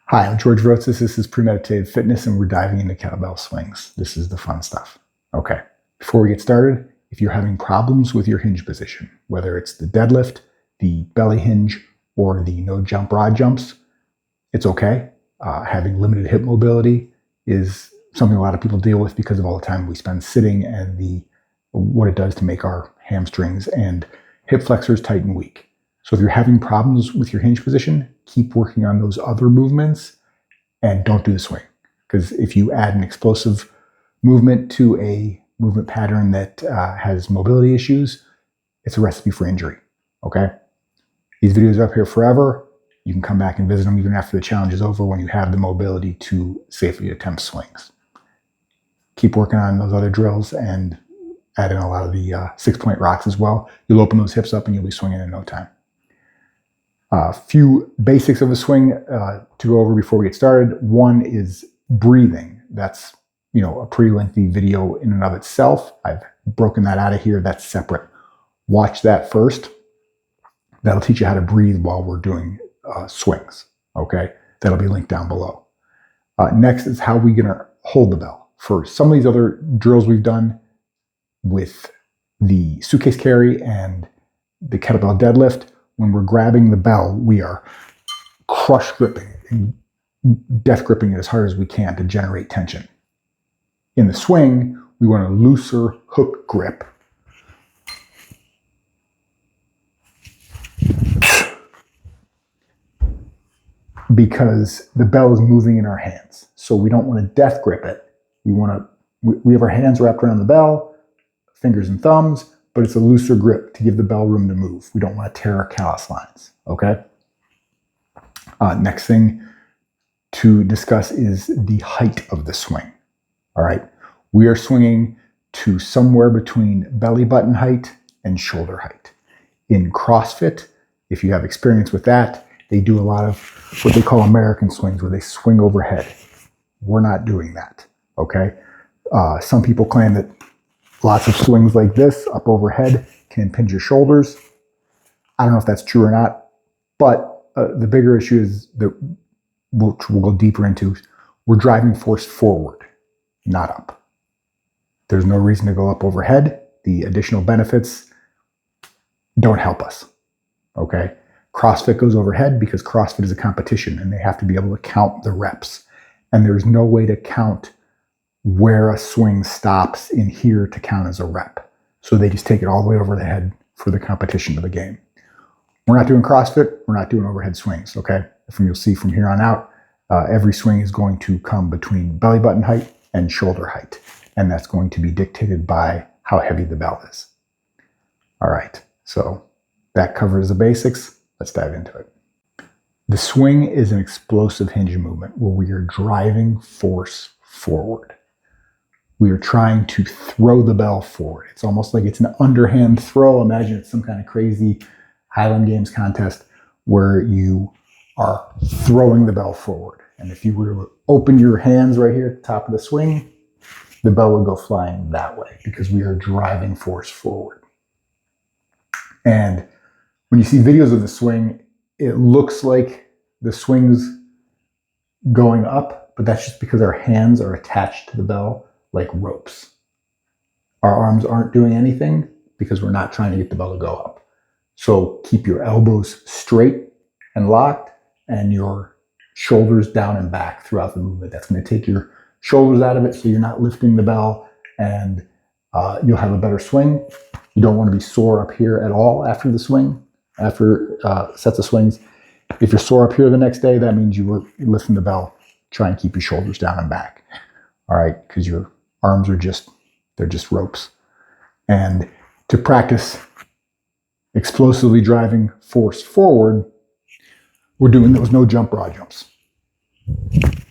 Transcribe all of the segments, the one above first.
Hi, I'm George Rotzis. This is Premeditated Fitness, and we're diving into kettlebell swings. This is the fun stuff. Okay, before we get started, if you're having problems with your hinge position, whether it's the deadlift, the belly hinge, or the no jump rod jumps, it's okay. Having limited hip mobility is something a lot of people deal with because of all the time we spend sitting and what it does to make our hamstrings and hip flexors tight and weak. So if you're having problems with your hinge position, keep working on those other movements and don't do the swing. Because if you add an explosive movement to a movement pattern that has mobility issues, it's a recipe for injury, okay? These videos are up here forever. You can come back and visit them even after the challenge is over when you have the mobility to safely attempt swings. Keep working on those other drills and add in a lot of the 6-point rocks as well. You'll open those hips up and you'll be swinging in no time. A few basics of a swing to go over before we get started. One is breathing. That's a pretty lengthy video in and of itself. I've broken that out of here. That's separate. Watch that first. That'll teach you how to breathe while we're doing swings. Okay, that'll be linked down below. Next is how we're gonna hold the bell. For some of these other drills we've done with the suitcase carry and the kettlebell deadlift, when we're grabbing the bell, we are crush gripping and death gripping it as hard as we can to generate tension. In the swing, we want a looser hook grip. Because the bell is moving in our hands. So we don't want to death grip it. We have our hands wrapped around the bell, fingers and thumbs, but it's a looser grip to give the bell room to move. We don't want to tear our callus lines, okay? Next thing to discuss is the height of the swing, all right? We are swinging to somewhere between belly button height and shoulder height. In CrossFit, if you have experience with that, they do a lot of what they call American swings, where they swing overhead. We're not doing that, okay? Some people claim that lots of swings like this up overhead can impinge your shoulders. I don't know if that's true or not, but the bigger issue is that we'll go deeper into. We're driving force forward, not up. There's no reason to go up overhead. The additional benefits don't help us, okay? CrossFit goes overhead because CrossFit is a competition and they have to be able to count the reps. And there's no way to count where a swing stops in here to count as a rep. So they just take it all the way over the head for the competition of the game. We're not doing CrossFit, we're not doing overhead swings, okay? You'll see from here on out, every swing is going to come between belly button height and shoulder height. And that's going to be dictated by how heavy the bell is. All right, so that covers the basics. Let's dive into it. The swing is an explosive hinge movement where we are driving force forward. We are trying to throw the bell forward. It's almost like it's an underhand throw. Imagine it's some kind of crazy Highland Games contest where you are throwing the bell forward. And if you were to open your hands right here at the top of the swing, the bell would go flying that way because we are driving force forward. And when you see videos of the swing, it looks like the swing's going up, but that's just because our hands are attached to the bell like ropes. Our arms aren't doing anything because we're not trying to get the bell to go up. So keep your elbows straight and locked and your shoulders down and back throughout the movement. That's going to take your shoulders out of it so you're not lifting the bell and you'll have a better swing. You don't want to be sore up here at all after the swing, after sets of swings. If you're sore up here the next day, that means you were lifting the bell. Try and keep your shoulders down and back. All right, because your arms are just ropes. And to practice explosively driving force forward, we're doing those no jump broad jumps,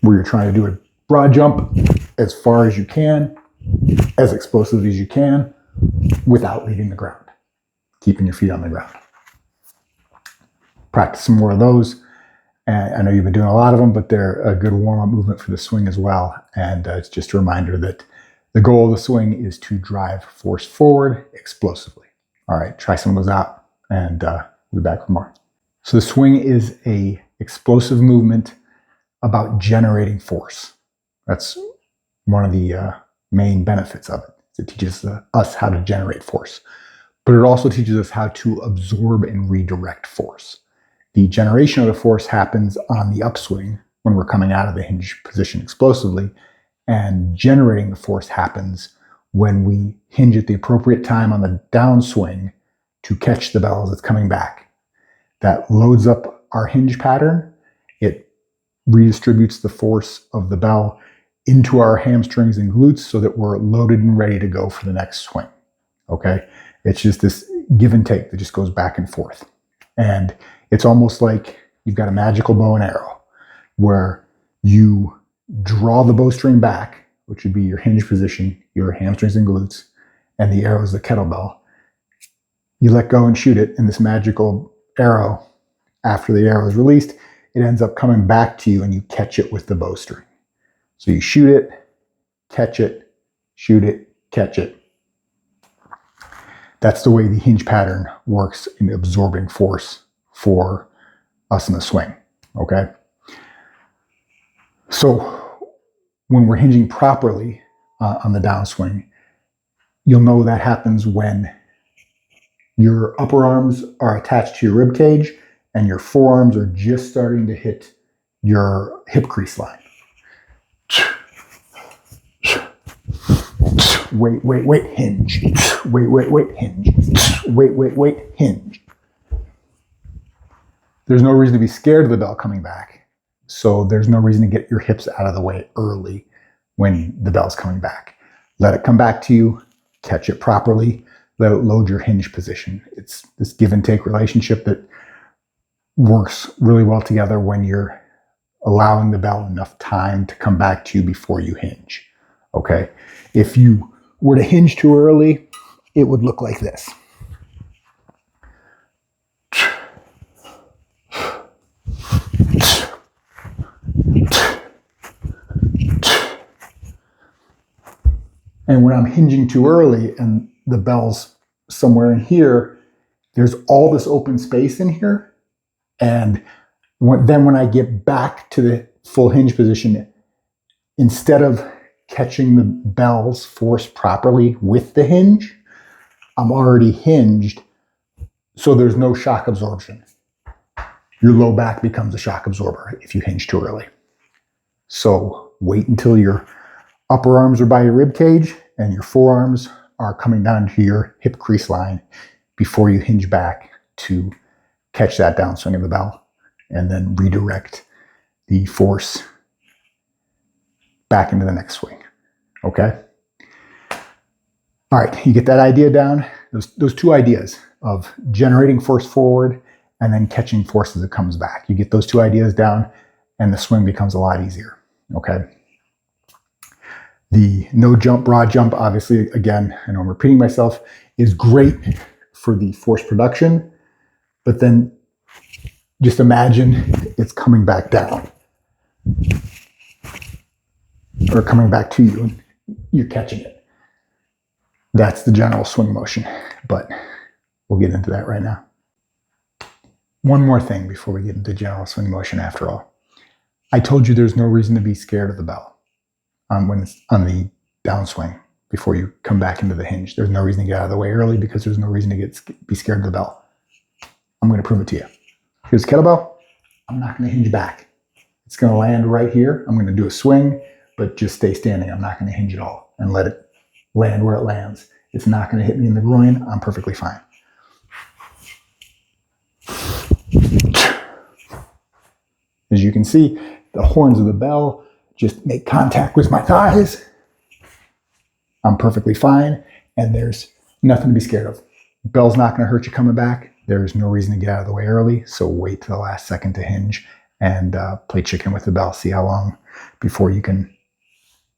where you're trying to do a broad jump as far as you can, as explosively as you can, without leaving the ground, keeping your feet on the ground. Practice some more of those. And I know you've been doing a lot of them, but they're a good warm-up movement for the swing as well. And it's just a reminder that the goal of the swing is to drive force forward explosively. All right, try some of those out, and we'll be back with more. So the swing is a explosive movement about generating force. That's one of the main benefits of it. It teaches us how to generate force, but it also teaches us how to absorb and redirect force. The generation of the force happens on the upswing when we're coming out of the hinge position explosively, and generating the force happens when we hinge at the appropriate time on the downswing to catch the bell as it's coming back. That loads up our hinge pattern. It redistributes the force of the bell into our hamstrings and glutes so that we're loaded and ready to go for the next swing. Okay? It's just this give and take that just goes back and forth. And it's almost like you've got a magical bow and arrow where you draw the bowstring back, which would be your hinge position, your hamstrings and glutes, and the arrow is the kettlebell. You let go and shoot it, and this magical arrow, after the arrow is released, it ends up coming back to you and you catch it with the bowstring. So you shoot it, catch it, shoot it, catch it. That's the way the hinge pattern works in absorbing force for us in the swing, okay? So when we're hinging properly on the downswing, you'll know that happens when your upper arms are attached to your rib cage and your forearms are just starting to hit your hip crease line. Wait, hinge. Wait, hinge. Wait, hinge. There's no reason to be scared of the bell coming back. So there's no reason to get your hips out of the way early when the bell's coming back. Let it come back to you, catch it properly, let it load your hinge position. It's this give and take relationship that works really well together when you're allowing the bell enough time to come back to you before you hinge. Okay? If you were to hinge too early, it would look like this. And when I'm hinging too early and the bell's somewhere in here, there's all this open space in here. And then when I get back to the full hinge position, instead of catching the bell's force properly with the hinge, I'm already hinged, so there's no shock absorption. Your low back becomes a shock absorber if you hinge too early. So wait until your upper arms are by your rib cage and your forearms are coming down to your hip crease line before you hinge back to catch that downswing of the bell and then redirect the force back into the next swing. Okay? All right, you get that idea down? Those two ideas of generating force forward and then catching force as it comes back. You get those two ideas down and the swing becomes a lot easier. Okay? The no jump, broad jump, obviously, again, I know I'm repeating myself, is great for the force production, but then just imagine it's coming back down or coming back to you and you're catching it. That's the general swing motion, but we'll get into that right now. One more thing before we get into general swing motion after all. I told you there's no reason to be scared of the bell when it's on the downswing before you come back into the hinge. There's no reason to get out of the way early because there's no reason to be scared of the bell. I'm going to prove it to you. Here's the kettlebell. I'm not going to hinge back. It's going to land right here. I'm going to do a swing, but just stay standing. I'm not going to hinge at all and let it land where it lands. It's not going to hit me in the groin. I'm perfectly fine. As you can see, the horns of the bell just make contact with my thighs. I'm perfectly fine, and there's nothing to be scared of. Bell's not going to hurt you coming back. There's no reason to get out of the way early, so wait till the last second to hinge and play chicken with the bell. See how long before you can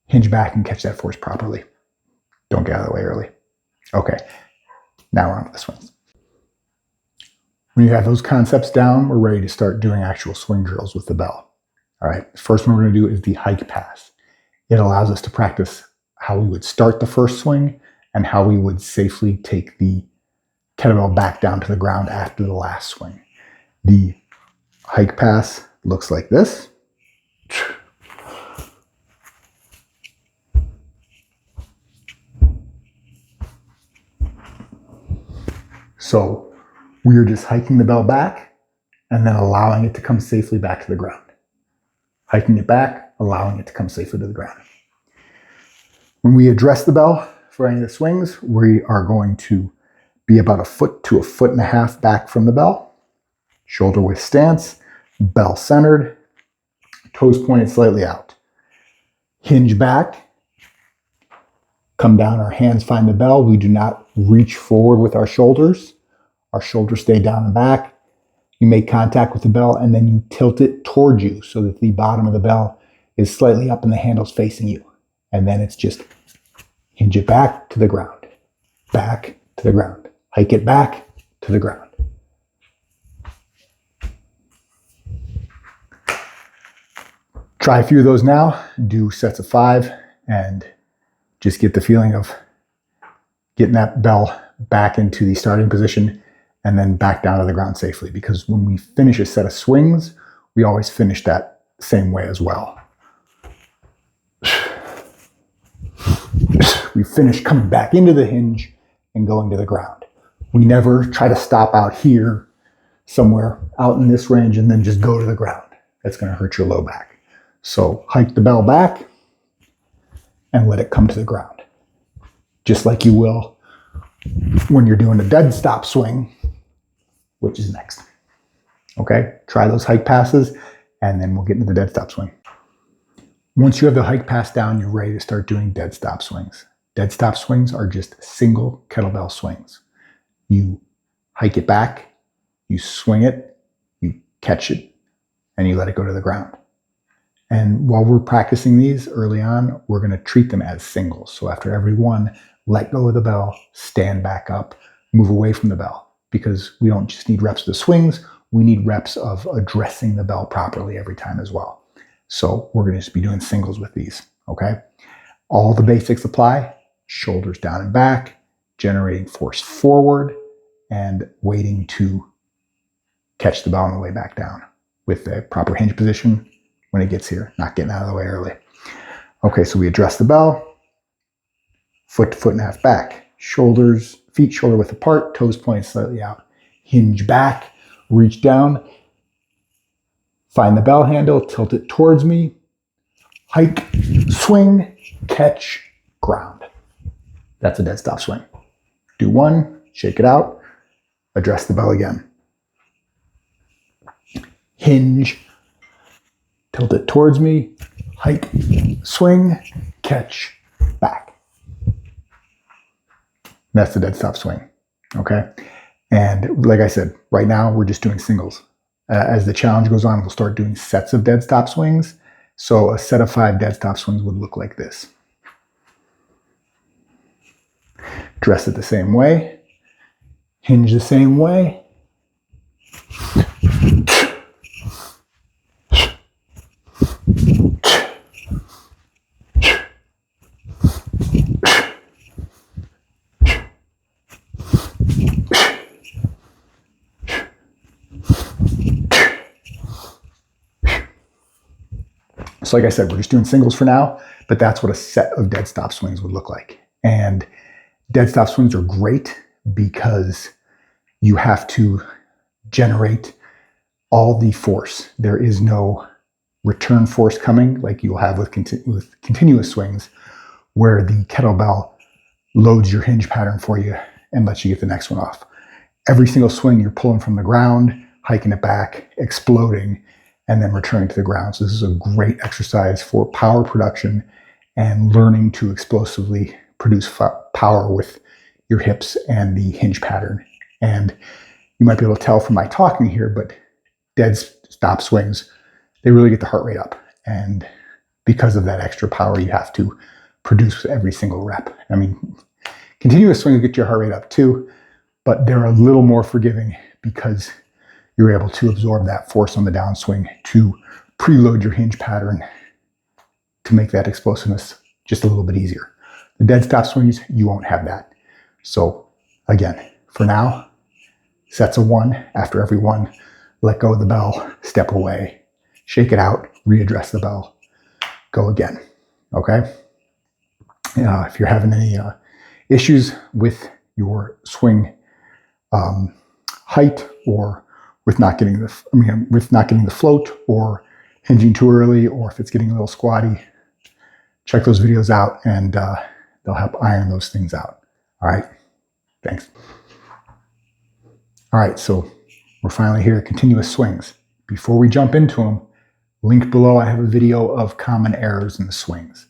hinge back and catch that force properly. Don't get out of the way early. Okay, now we're on to the swings. When you have those concepts down, we're ready to start doing actual swing drills with the bell. All right, the first one we're going to do is the hike pass. It allows us to practice how we would start the first swing and how we would safely take the kettlebell back down to the ground after the last swing. The hike pass looks like this. So we are just hiking the bell back and then allowing it to come safely back to the ground. Hiking it back, allowing it to come safely to the ground. When we address the bell for any of the swings, we are going to be about 1 foot to 1.5 feet back from the bell. Shoulder width stance, bell centered, toes pointed slightly out. Hinge back, come down, our hands find the bell. We do not reach forward with our shoulders. Our shoulders stay down and back. You make contact with the bell and then you tilt it towards you so that the bottom of the bell is slightly up and the handle's facing you. And then it's just hinge it back to the ground, back to the ground, hike it back to the ground. Try a few of those now, do sets of 5, and just get the feeling of getting that bell back into the starting position and then back down to the ground safely. Because when we finish a set of swings, we always finish that same way as well. We finish coming back into the hinge and going to the ground. We never try to stop out here somewhere out in this range and then just go to the ground. That's going to hurt your low back. So hike the bell back and let it come to the ground. Just like you will when you're doing a dead stop swing, which is next. Okay, try those hike passes and then we'll get into the dead stop swing. Once you have the hike pass down, you're ready to start doing dead stop swings. Dead stop swings are just single kettlebell swings. You hike it back, you swing it, you catch it, and you let it go to the ground. And while we're practicing these early on, we're going to treat them as singles. So after every one, let go of the bell, stand back up, move away from the bell. Because we don't just need reps of the swings, we need reps of addressing the bell properly every time as well. So we're going to just be doing singles with these, okay? All the basics apply. Shoulders down and back, generating force forward, and waiting to catch the bell on the way back down with the proper hinge position when it gets here, not getting out of the way early. Okay, so we address the bell, 1 to 1.5 feet back, shoulders, feet shoulder width apart, toes pointed slightly out, hinge back, reach down, find the bell handle, tilt it towards me, hike, swing, catch, ground. That's a dead stop swing. Do one, shake it out, address the bell again. Hinge, tilt it towards me, hike, swing, catch, back. That's the dead stop swing, okay? And like I said, right now we're just doing singles. As the challenge goes on, we'll start doing sets of dead stop swings. So a set of 5 dead stop swings would look like this. Dress it the same way, hinge the same way. So like I said, we're just doing singles for now, but that's what a set of dead stop swings would look like. And dead stop swings are great because you have to generate all the force. There is no return force coming like you'll have with continuous swings where the kettlebell loads your hinge pattern for you and lets you get the next one off. Every single swing you're pulling from the ground, hiking it back, exploding, and then returning to the ground. So this is a great exercise for power production and learning to explosively produce power with your hips and the hinge pattern. And you might be able to tell from my talking here, but dead stop swings, they really get the heart rate up. And because of that extra power you have to produce with every single rep. I mean, continuous swings get your heart rate up too, but they're a little more forgiving because you're able to absorb that force on the downswing to preload your hinge pattern to make that explosiveness just a little bit easier. The dead stop swings, you won't have that. So again, for now, sets of 1, after every one, let go of the bell, step away, shake it out, readdress the bell, go again, okay? If you're having any issues with your swing height, or with not getting the float, or hinging too early, or if it's getting a little squatty, check those videos out, and they'll help iron those things out. All right, thanks. All right, so we're finally here, continuous swings. Before we jump into them, link below, I have a video of common errors in the swings.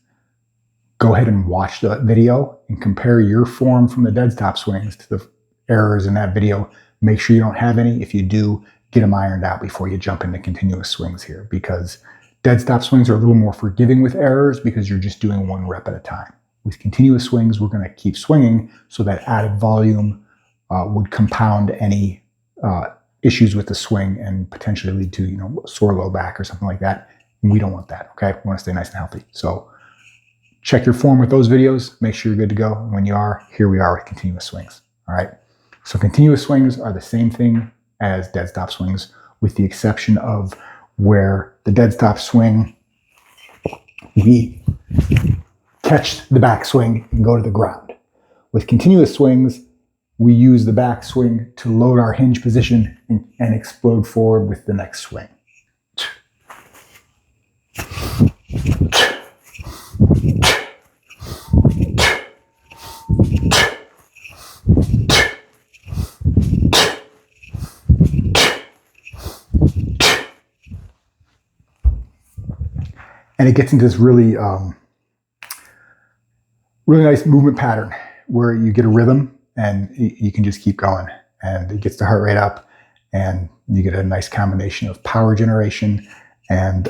Go ahead and watch that video and compare your form from the dead stop swings to the errors in that video. Make sure you don't have any. If you do, get them ironed out before you jump into continuous swings here, because dead stop swings are a little more forgiving with errors because you're just doing one rep at a time. With continuous swings, we're going to keep swinging, so that added volume would compound any issues with the swing and potentially lead to sore low back or something like that. And we don't want that. Okay, we want to stay nice and healthy. So check your form with those videos. Make sure you're good to go. And when you are, here we are with continuous swings. All right. So continuous swings are the same thing as dead stop swings, with the exception of where the dead stop swing, we catch the backswing and go to the ground. With continuous swings, we use the backswing to load our hinge position and explode forward with the next swing. And it gets into this really nice movement pattern where you get a rhythm and you can just keep going, and it gets the heart rate up, and you get a nice combination of power generation and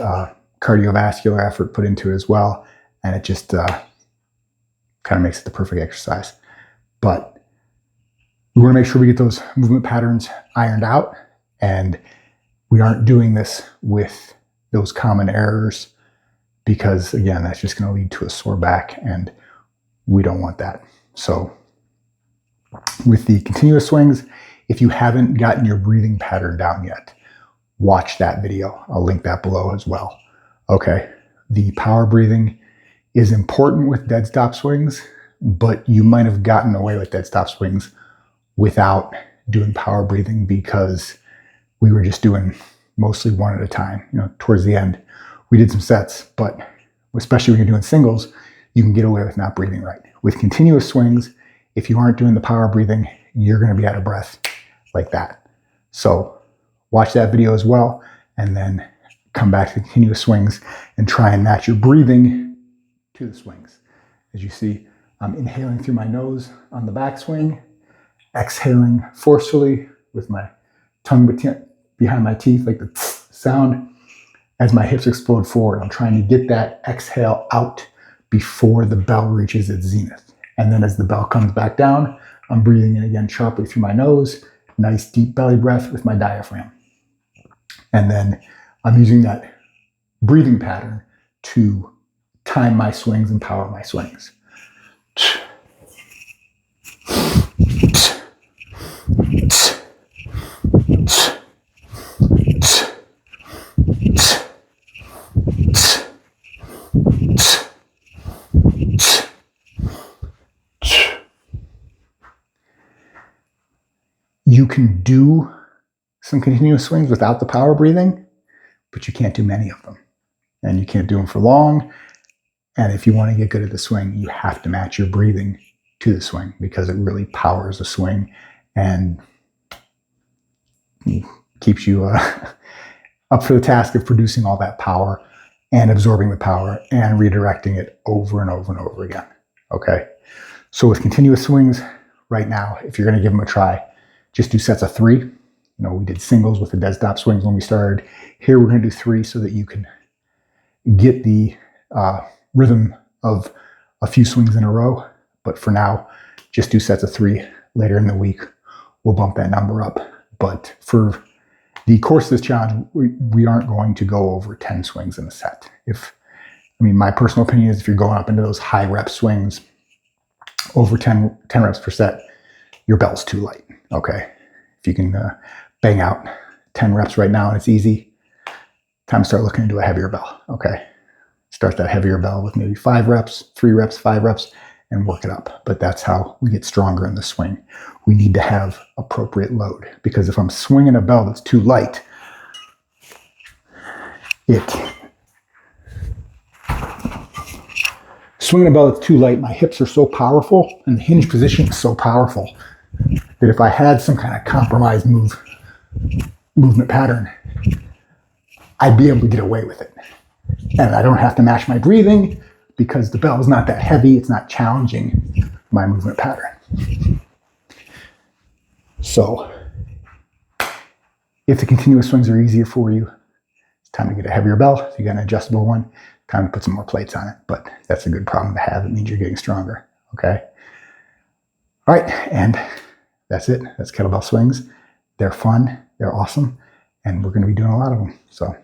cardiovascular effort put into it as well. And it just kind of makes it the perfect exercise. But we want to make sure we get those movement patterns ironed out, and we aren't doing this with those common errors, because again, that's just going to lead to a sore back, and we don't want that. So with the continuous swings, if you haven't gotten your breathing pattern down yet, watch that video. I'll link that below as well. Okay, the power breathing is important with dead stop swings, but you might have gotten away with dead stop swings without doing power breathing because we were just doing mostly one at a time. Towards the end, we did some sets, but especially when you're doing singles, you can get away with not breathing right. With continuous swings, if you aren't doing the power breathing, you're going to be out of breath like that. So watch that video as well, and then come back to continuous swings and try and match your breathing to the swings. As you see, I'm inhaling through my nose on the backswing, exhaling forcefully with my tongue behind my teeth, like the sound. As my hips explode forward, I'm trying to get that exhale out before the bell reaches its zenith. And then as the bell comes back down, I'm breathing in again sharply through my nose, nice deep belly breath with my diaphragm. And then I'm using that breathing pattern to time my swings and power my swings. You can do some continuous swings without the power breathing, but you can't do many of them. And you can't do them for long. And if you want to get good at the swing, you have to match your breathing to the swing, because it really powers the swing and keeps you up for the task of producing all that power and absorbing the power and redirecting it over and over and over again. Okay. So with continuous swings right now, if you're going to give them a try, just do sets of 3. We did singles with the dead stop swings when we started. Here we're going to do 3 so that you can get the rhythm of a few swings in a row. But for now, just do sets of 3. Later in the week, we'll bump that number up. But for the course of this challenge, we aren't going to go over 10 swings in a set. My personal opinion is if you're going up into those high rep swings, over 10 reps per set, your bell's too light. Okay. If you can bang out 10 reps right now and it's easy, time to start looking into a heavier bell. Okay. Start that heavier bell with maybe 5 reps, 3 reps, 5 reps, and work it up. But that's how we get stronger in the swing. We need to have appropriate load, because if I'm swinging a bell that's too light, my hips are so powerful and the hinge position is so powerful that if I had some kind of compromised movement pattern, I'd be able to get away with it. And I don't have to match my breathing because the bell is not that heavy. It's not challenging my movement pattern. So if the continuous swings are easier for you, it's time to get a heavier bell. If you got an adjustable one, time to put some more plates on it. But that's a good problem to have. It means you're getting stronger. Okay. All right. And that's it. That's kettlebell swings. They're fun. They're awesome. And we're going to be doing a lot of them. So